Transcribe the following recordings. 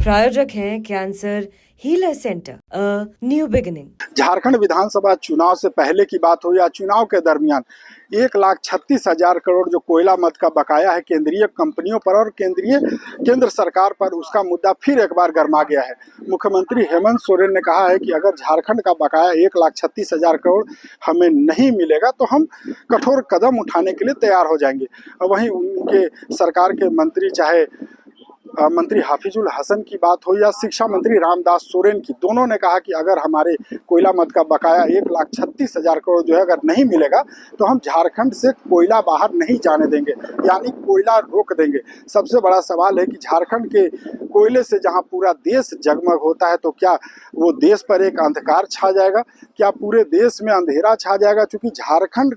प्रायोजक हैं cancer healer centre, a new beginning. Jharkhand विधानसभा चुनाव से पहले की बात हो या चुनाव के दरमियान 1,36,000 करोड़ जो कोयला मद का बकाया है केंद्रीय कंपनियों पर और केंद्र सरकार पर, उसका मुद्दा फिर एक बार गर्मा गया है। मुख्यमंत्री हेमंत सोरेन ने कहा है कि अगर झारखंड का बकाया 1,36,000 करोड़ हमें नहीं मिलेगा तो हम कठोर कदम उठाने के लिए तैयार हो जाएंगे। वहीं उनके सरकार के मंत्री, चाहे मंत्री हाफिजुल हसन की बात हो या शिक्षा मंत्री रामदास सोरेन की, दोनों ने कहा कि अगर हमारे कोयला मद का बकाया 1,36,000 करोड़ जो है अगर नहीं मिलेगा तो हम झारखंड से कोयला बाहर नहीं जाने देंगे, यानी कोयला रोक देंगे। सबसे बड़ा सवाल है कि झारखंड के कोयले से जहां पूरा देश जगमग होता है तो क्या वो देश पर एक अंधकार छा जाएगा, क्या पूरे देश में अंधेरा छा जाएगा? क्योंकि झारखंड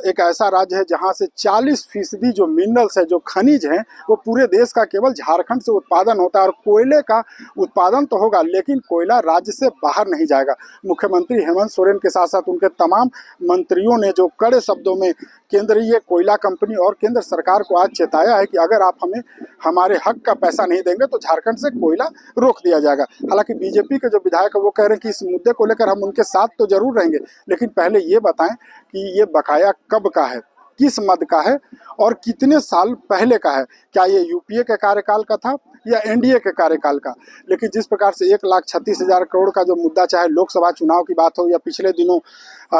एक ऐसा राज्य है जहां से 40% जो मिनरल्स है, जो खनिज हैं, वो पूरे देश का केवल झारखंड से उत्पादन होता है। और कोयले का उत्पादन तो होगा लेकिन कोयला राज्य से बाहर नहीं जाएगा। मुख्यमंत्री हेमंत सोरेन के साथ साथ उनके तमाम मंत्रियों ने जो कड़े शब्दों में केंद्रीय कोयला कंपनी और केंद्र सरकार को आज चेताया है कि अगर आप हमें हमारे हक का पैसा नहीं देंगे तो झारखंड से कोयला रोक दिया जाएगा। हालांकि बीजेपी के जो विधायक है वो कह रहे हैं कि इस मुद्दे को लेकर हम उनके साथ तो जरूर रहेंगे, लेकिन पहले ये बताएं कि ये बकाया कब का है, किस मद का है और कितने साल पहले का है। क्या ये यूपीए के कार्यकाल का था या एनडीए के कार्यकाल का? लेकिन जिस प्रकार से 1,36,000 करोड़ का जो मुद्दा, चाहे लोकसभा चुनाव की बात हो या पिछले दिनों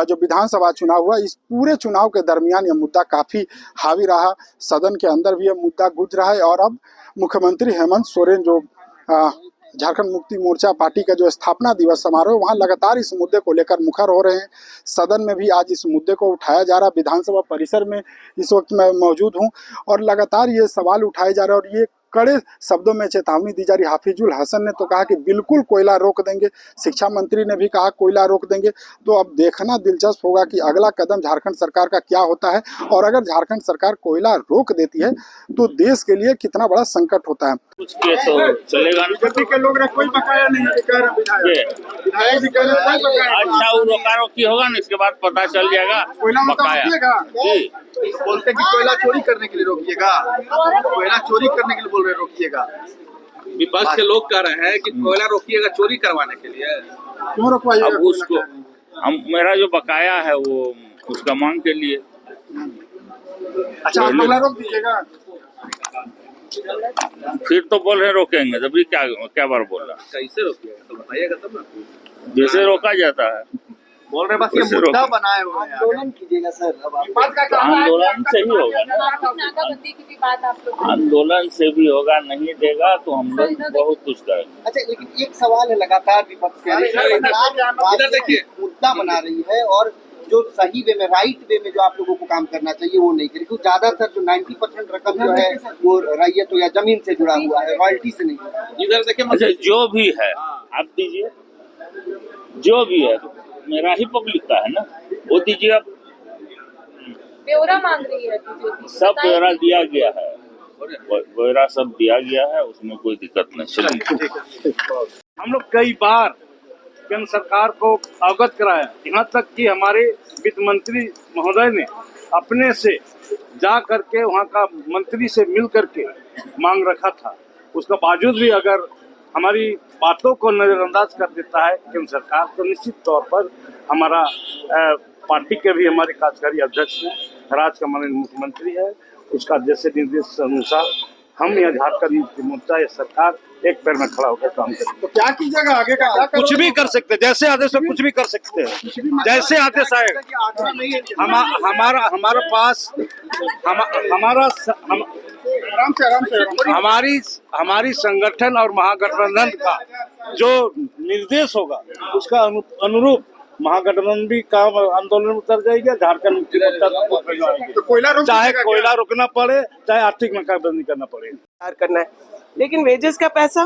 जो विधानसभा चुनाव हुआ, इस पूरे चुनाव के दरमियान यह मुद्दा काफ़ी हावी रहा। सदन के अंदर भी यह मुद्दा गूंज रहा है और अब मुख्यमंत्री हेमंत सोरेन जो झारखंड मुक्ति मोर्चा पार्टी का जो स्थापना दिवस समारोह, वहाँ लगातार इस मुद्दे को लेकर मुखर हो रहे हैं। सदन में भी आज इस मुद्दे को उठाया जा रहा। विधानसभा परिसर में इस वक्त मैं मौजूद हूँ और लगातार ये सवाल उठाए जा रहे हैं और ये कड़े शब्दों में चेतावनी दी जा रही। हाफिजुल हसन ने तो कहा कि बिल्कुल कोयला रोक देंगे, शिक्षा मंत्री ने भी कहा कोयला रोक देंगे। तो अब देखना दिलचस्प होगा कि अगला कदम झारखंड सरकार का क्या होता है और अगर झारखंड सरकार कोयला रोक देती है तो देश के लिए कितना बड़ा संकट होता है। कुछ के तो चलेगा, बीजेपी के लोग कोई बकाया नहीं कह रहे, विधायक भी कह रहे कोई बकाया। अच्छा, वो रोका रोकी होगा ना, इसके बाद पता चल जाएगा बकाया। बोलते कि कोयला चोरी करने के लिए रोकिएगा, कोयला चोरी करने के लिए बोल रहे रोकिएगा। विपक्ष के लोग कह रहे हैं कि कोयला रोकिएगा चोरी करवाने के लिए। क्यों रोकवाइएगा? अब उसको मेरा जो बकाया है वो उसका मांग के लिए। अच्छा, कोयला रोक दीजिएगा। फिर तो बोल रहे रोकेंगे, तभी क्या बार बोल रहा? कैसे रोकिएगा तो बताइएगा तब ना। जैसे रोका जाता है बोल रहे, बस ये मुद्दा बनाए हुए हैं। आंदोलन कीजिएगा सर। आंदोलन से ही होगा ना, आंदोलन से भी होगा। नहीं देगा तो हम लोग बहुत कुछ करेंगे। अच्छा, लेकिन एक सवाल है, लगातार विपक्ष मुद्दा बना रही है और जो सही वे में, राइट वे में जो आप लोगों को काम करना चाहिए वो नहीं करें, क्योंकि ज्यादातर जो 90% रकम जो है वो रैयत या जमीन से जुड़ा हुआ है, रॉयल्टी से नहीं। इधर देखिए, अच्छा जो भी है आप दीजिए, जो भी है मेरा ही पब्लिक का है ना, वो दीजिए। आप ब्यौरा मांग रही है, सब ब्यौरा दिया गया है, ब्यौरा सब दिया गया है, उसमें कोई दिक्कत नहीं। हम लोग कई बार केंद्र सरकार को अवगत कराया, यहाँ तक कि हमारे वित्त मंत्री महोदय ने अपने से जा करके वहाँ का मंत्री से मिल करके मांग रखा था। उसका बावजूद भी अगर हमारी बातों को नजरअंदाज कर देता है केंद्र सरकार, तो निश्चित तौर पर हमारा पार्टी के भी हमारे कार्यकारी अध्यक्ष हैं, राज्य का माननीय मुख्यमंत्री है, उसका जैसे निर्देश अनुसार हम यहाँ झारखंड मुक्ति मोर्चा या सरकार एक पैर में खड़ा होकर काम करें। तो क्या कीजिएगा आगे का? क्या कुछ भी कर सकते हैं, जैसे आदेश है कुछ भी कर सकते हैं, जैसे आदेश आएगा। हमारा पास हमारी संगठन और महागठबंधन का जो निर्देश होगा उसका अनुरूप महागठबंधन भी काम आंदोलन में उतर जाएगा। झारखंड मुक्ति मोर्चा चाहे कोयला रोकना पड़े, चाहे आर्थिक नाकाबंदी करना पड़े, करना है। लेकिन वेजेस का पैसा,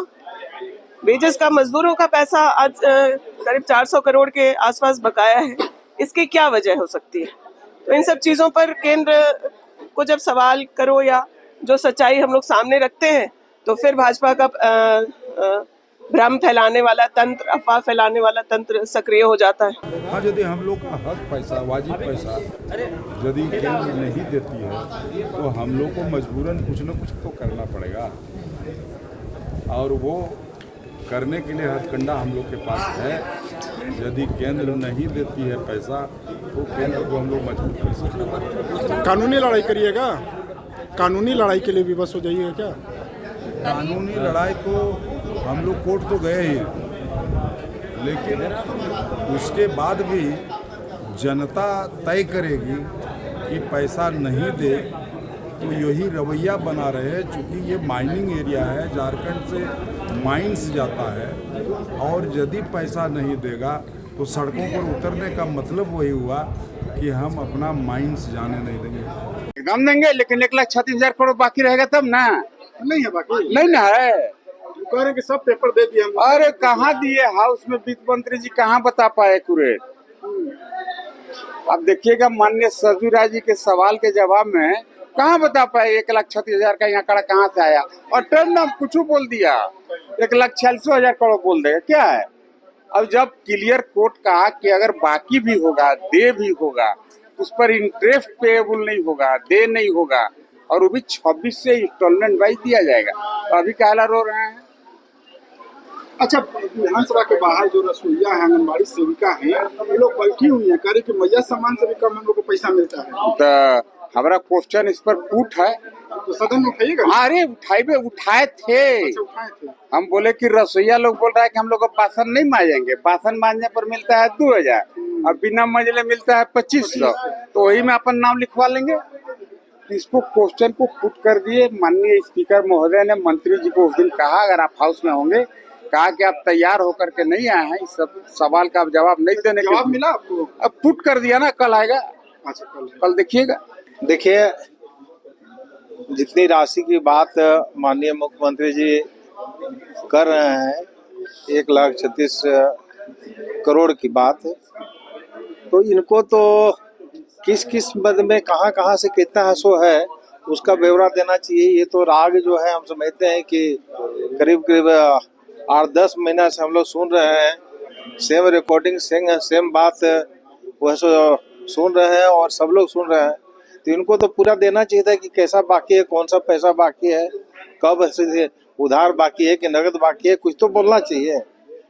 वेजेस का, मजदूरों का पैसा आज करीब 400 करोड़ के आसपास बकाया है। इसकी क्या वजह हो सकती है? तो इन सब चीज़ों पर केंद्र को जब सवाल करो या जो सच्चाई हम लोग सामने रखते हैं तो फिर भाजपा का भ्रम फैलाने वाला तंत्र, अफवाह फैलाने वाला तंत्र सक्रिय हो जाता है। हाँ, यदि हम लोग का हक पैसा, वाजिब पैसा यदि केंद्र नहीं देती है तो हम लोग को मजबूरन कुछ न कुछ तो करना पड़ेगा। और वो करने के लिए हथकंडा हम लोग के पास है। यदि केंद्र नहीं देती है पैसा तो केंद्र को हम लोग मजबूत कर सकते हैं। कानूनी लड़ाई करिएगा, कानूनी लड़ाई के लिए भी बस हो जाइएगा क्या? कानूनी लड़ाई तो हम लोग कोर्ट तो गए ही, लेकिन उसके बाद भी जनता तय करेगी कि पैसा नहीं दे तो यही रवैया बना रहे। चूँकि ये माइनिंग एरिया है, झारखंड से माइंस जाता है, और यदि पैसा नहीं देगा तो सड़कों पर उतरने का मतलब वही हुआ कि हम अपना माइंस जाने नहीं देंगे। एकदम देंगे, लेकिन 1,36,000 करोड़ बाकी रहेगा तब ना। नहीं है बाकी, नहीं ना है। कह रहे हैं कि सब पेपर दे दिए हम। अरे कहाँ दिए? हाउस में वित्त मंत्री जी कहाँ बता पाए एक्यूरेट। अब देखिएगा माननीय सरजू राय जी के सवाल के जवाब में कहाँ बता पाए 1,36,000 का यहाँ कड़ा कहाँ से आया, और टर्म नाम कुछ बोल दिया 1,46,000 करोड़ बोल देगा क्या है। अब जब क्लियर कोर्ट कहा कि अगर बाकी भी होगा, दे भी होगा, उस पर इंटरेस्ट पेएबल नहीं होगा, दे नहीं होगा, और वो भी 26 से इंस्टॉलमेंट वाइज दिया जाएगा, तो अभी काला रो रहे हैं। अच्छा, विधानसभा के बाहर जो रसोईया है, आंगनबाड़ी सेविका है, ये लोग बैठी हुई है, कह रहे कि मैया सम्मान से भी कम हम लोग को पैसा मिलता है। तो हमारा क्वेश्चन इस पर पुट है, तो सदन में उठाइएगा। अरे उठाए थे। अच्छा, उठाए थे। हम बोले कि रसोईया लोग बोल रहा है कि हम लोग को बासन नहीं मांजेंगे, बासन मांजने पर मिलता है 2,000 और बिना मंजले मिलता है 2,500, तो वही में अपन नाम लिखवा लेंगे। इसको क्वेश्चन को पुट कर दिए। माननीय स्पीकर महोदय ने मंत्री जी को उस दिन कहा, अगर आप हाउस में होंगे, कहा कि आप तैयार होकर के नहीं आए हैं, इस सब सवाल का आप जवाब नहीं देने के। जवाब मिला आपको? अब पुट कर दिया ना, कल आएगा। अच्छा, कल देखिएगा। देखिए, जितनी राशि की बात माननीय मुख्यमंत्री जी कर रहे हैं, 1,36,000 करोड़ की बात, तो इनको तो किस किस मद में कहाँ कहाँ से कितना हसो है उसका ब्यौरा देना चाहिए। ये तो राग जो है, हम समझते हैं कि करीब करीब 8-10 महीना से हम लोग सुन रहे हैं, सेम रिकॉर्डिंग सेम बात वह सुन रहे हैं और सब लोग सुन रहे हैं। तो इनको तो पूरा देना चाहिए था कि कैसा बाकी है, कौन सा पैसा बाकी है, कब से उधार बाकी है कि नगद बाकी है, कुछ तो बोलना चाहिए।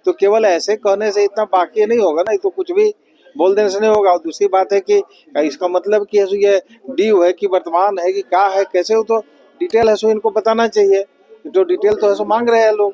तो केवल ऐसे कहने से इतना बाकी नहीं होगा ना, तो कुछ भी बोल देने से नहीं होगा। और दूसरी बात है कि इसका मतलब कि ये ड्यू है कि वर्तमान है कि क्या है, कैसे हो, तो डिटेल है सो इनको बताना चाहिए। जो डिटेल तो है सो मांग रहे हैं लोग,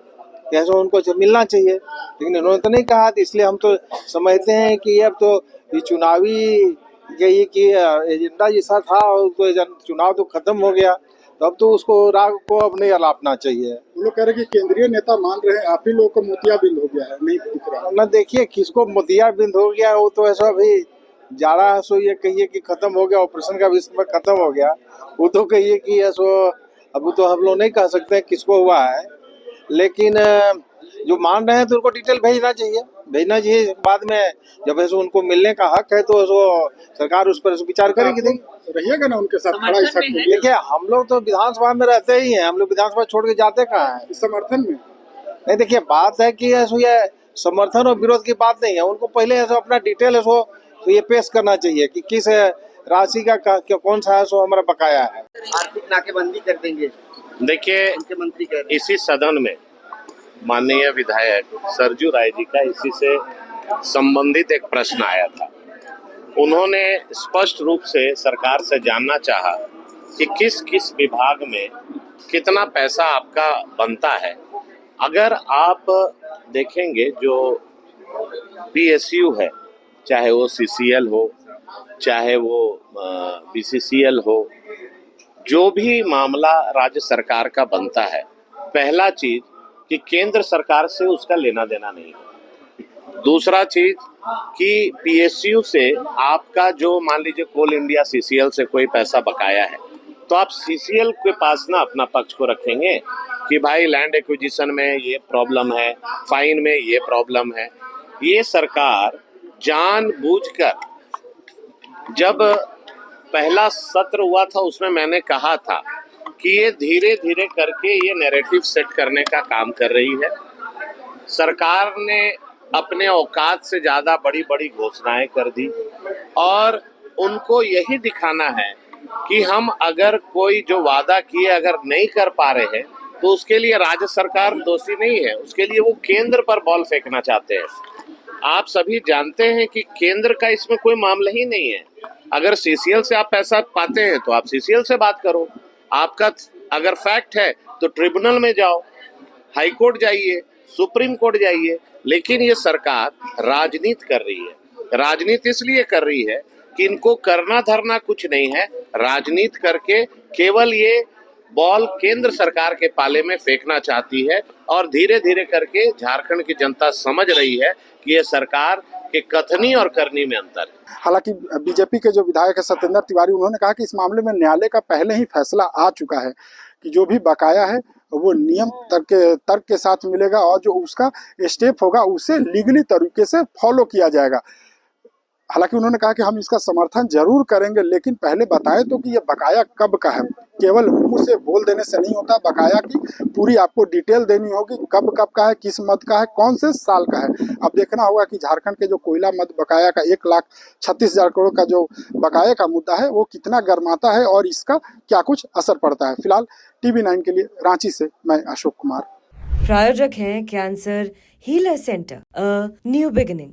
कैसे उनको मिलना चाहिए, लेकिन इन्होंने तो नहीं कहा। इसलिए हम तो समझते हैं कि अब तो ये चुनावी ये कि एजेंडा जैसा था, तो चुनाव तो खत्म हो गया, तो अब तो उसको राग को अब नहीं अलापना चाहिए। वो लोग कह रहे कि केंद्रीय नेता मान रहे हैं, आप ही लोगों को मोतियाबिंद हो गया है, नहीं दिख रहा ना। देखिए, किसको मोतियाबिंद हो गया, वो तो ऐसा अभी जाड़ा है, सो ये कहिए कि खत्म हो गया, ऑपरेशन का भी समय खत्म हो गया, वो तो कहिए कि ऐसो अब तो हम लोग नहीं कह सकते किसको हुआ है। लेकिन जो मान रहे हैं तो उनको डिटेल भेजना चाहिए। बाद में जब ऐसे उनको मिलने का हक है तो सरकार उस पर विचार करेगी। रहिएगा ना उनके साथ खड़ा। देखिए, हम लोग तो विधानसभा में रहते ही हैं, हम लोग विधानसभा छोड़ के जाते कहाँ हैं? समर्थन में नहीं, देखिए बात है कि ये समर्थन और विरोध की बात नहीं है। उनको पहले ऐसा अपना डिटेल है सो तो ये पेश करना चाहिए कि किस राशि का कौन सा है सो हमारा बकाया है। आर्थिक नाकेबंदी कर देंगे। देखिए, मुख्यमंत्री कह रहे हैं। इसी सदन में माननीय विधायक सरजू राय जी का इसी से संबंधित एक प्रश्न आया था। उन्होंने स्पष्ट रूप से सरकार से जानना चाहा कि किस किस विभाग में कितना पैसा आपका बनता है। अगर आप देखेंगे जो PSU है, चाहे वो CCL हो, चाहे वो BCCL हो, जो भी मामला राज्य सरकार का बनता है, पहला चीज कि केंद्र सरकार से उसका लेना देना नहीं है। दूसरा चीज कि PSU से आपका जो मान लीजिए कोल इंडिया CCL से कोई पैसा बकाया है, तो आप CCL के पास ना अपना पक्ष को रखेंगे कि भाई लैंड एक्विजिशन में ये प्रॉब्लम है, फाइन में ये प्रॉब्लम है। ये सरकार जानबूझकर, जब पहला सत्र हुआ था उसमें मैंने कहा था कि ये धीरे धीरे करके ये नैरेटिव सेट करने का काम कर रही है। सरकार ने अपने औकात से ज़्यादा बड़ी बड़ी घोषणाएं कर दी और उनको यही दिखाना है कि हम अगर कोई जो वादा किए अगर नहीं कर पा रहे हैं तो उसके लिए राज्य सरकार दोषी नहीं है, उसके लिए वो केंद्र पर बॉल फेंकना चाहते हैं। आप सभी जानते हैं कि केंद्र का इसमें कोई मामला ही नहीं है। अगर सीसीएल से आप पैसा पाते हैं तो आप सीसीएल से बात करो, आपका अगर फैक्ट है तो ट्रिब्यूनल में जाओ, हाई कोर्ट जाइए, सुप्रीम कोर्ट जाइए। लेकिन ये सरकार राजनीति कर रही है। राजनीति इसलिए कर रही है कि इनको करना धरना कुछ नहीं है, राजनीति करके केवल ये बॉल केंद्र सरकार के पाले में फेंकना चाहती है। और धीरे धीरे करके झारखंड की जनता समझ रही है कि ये सरकार के कथनी और करनी में अंतर है। हालांकि बीजेपी के जो विधायक है सत्येंद्र तिवारी, उन्होंने कहा कि इस मामले में न्यायालय का पहले ही फैसला आ चुका है कि जो भी बकाया है वो नियम तर्क के साथ मिलेगा और जो उसका स्टेप होगा उसे लीगली तरीके से फॉलो किया जाएगा। हालांकि उन्होंने कहा कि हम इसका समर्थन जरूर करेंगे, लेकिन पहले बताएं तो कि ये बकाया कब का है। केवल मुंह से बोल देने से नहीं होता, बकाया की पूरी आपको डिटेल देनी होगी, कब का है, किस मद का है, कौन से साल का है। अब देखना होगा कि झारखंड के जो कोयला मद बकाया का 1,36,000 करोड़ का जो बकाया का मुद्दा है वो कितना गर्माता है और इसका क्या कुछ असर पड़ता है। फिलहाल TV9 के लिए रांची से मैं अशोक कुमार। प्रायोजक हैं cancer healer centre, a new beginning.